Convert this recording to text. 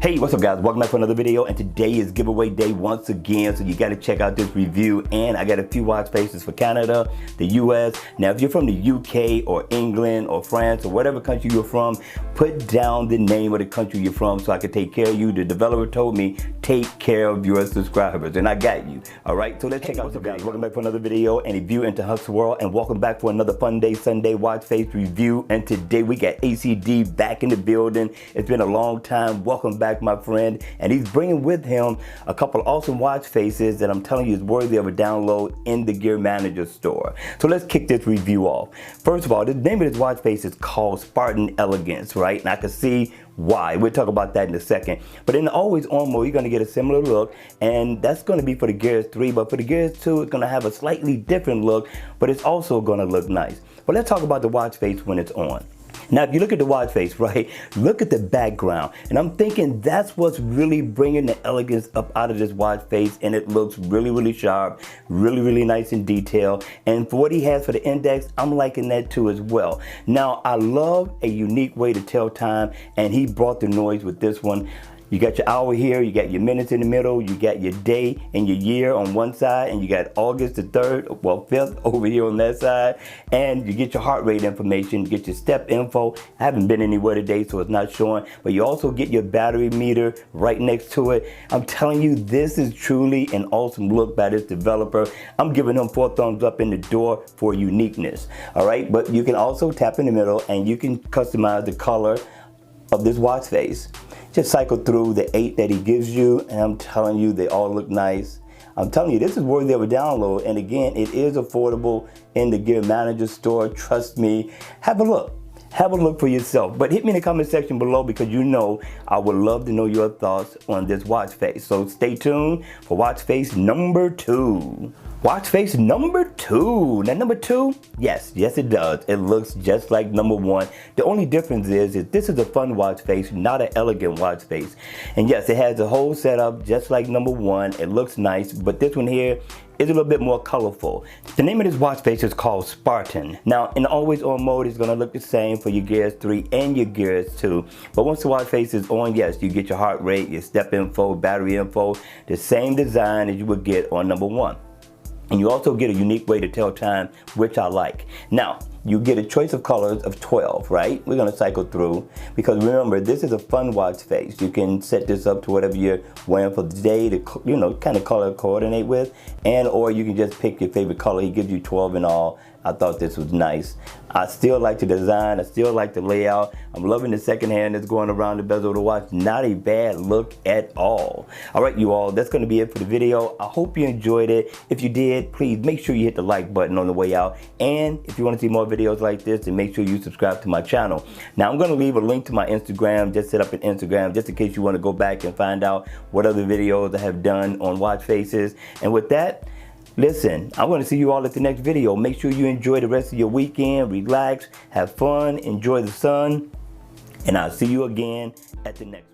Hey, what's up guys? Welcome back for another video, and today is giveaway day once again, so you got to check out this review. And I got a few watch faces for Canada, the US. Now if you're from the UK or England or France or whatever country you're from, put down the name of the country you're from so I can take care of you. The developer told me take care of your subscribers, and I got you. Alright, so let's check out what's up guys. Welcome back for another video and a view into Hustle World, and welcome back for another Fun Day Sunday watch face review. And today we got ACD back in the building. It's been a long time. Welcome back, my friend, and he's bringing with him a couple awesome watch faces that I'm telling you is worthy of a download in the Gear Manager store. So let's kick this review off. First of all, the name of this watch face is called Spartan Elegance, right? And I can see why. We'll talk about that in a second. But in the always on mode, you're going to get a similar look, and that's going to be for the Gears 3, but for the Gears 2, it's going to have a slightly different look, but it's also going to look nice. But let's talk about the watch face when it's on. Now, if you look at the watch face, right, look at the background. And I'm thinking that's what's really bringing the elegance up out of this watch face. And it looks really, really sharp, really, really nice in detail. And for what he has for the index, I'm liking that too as well. Now, I love a unique way to tell time, and he brought the noise with this one. You got your hour here, you got your minutes in the middle, you got your day and your year on one side, and you got August the 3rd, well 5th over here on that side, and you get your heart rate information, you get your step info. I haven't been anywhere today, so it's not showing, but you also get your battery meter right next to it. I'm telling you, this is truly an awesome look by this developer. I'm giving him 4 thumbs up in the door for uniqueness, all right? But you can also tap in the middle, and you can customize the color of this watch face. Just cycle through the 8 that he gives you, and I'm telling you, they all look nice. I'm telling you, this is worthy of a download, and again, it is affordable in the Gear Manager store. Trust me, have a look. Have a look for yourself. But hit me in the comment section below, because you know I would love to know your thoughts on this watch face. So stay tuned for watch face number 2. Watch face number 2. Now number 2, yes it does. It looks just like number 1. The only difference is this is a fun watch face, not an elegant watch face. And yes, it has the whole setup just like number 1. It looks nice, but this one here is a little bit more colorful. The name of this watch face is called Spartan. Now, in the always on mode, it's gonna look the same for your Gears 3 and your Gears 2. But once the watch face is on, yes, you get your heart rate, your step info, battery info, the same design as you would get on number 1. And you also get a unique way to tell time, which I like. Now, you get a choice of colors of 12, right? We're gonna cycle through, because remember, this is a fun watch face. You can set this up to whatever you're wearing for the day to, you know, kind of color coordinate with, and or you can just pick your favorite color. He gives you 12 in all. I thought this was nice. I still like the design. I still like the layout. I'm loving the second hand that's going around the bezel of the watch. Not a bad look at all. All right, you all, that's going to be it for the video. I hope you enjoyed it. If you did, please make sure you hit the like button on the way out. And if you want to see more videos like this, then make sure you subscribe to my channel. Now, I'm going to leave a link to my Instagram. Just set up an Instagram just in case you want to go back and find out what other videos I have done on watch faces. And with that, listen, I want to see you all at the next video. Make sure you enjoy the rest of your weekend, relax, have fun, enjoy the sun, and I'll see you again at the next one.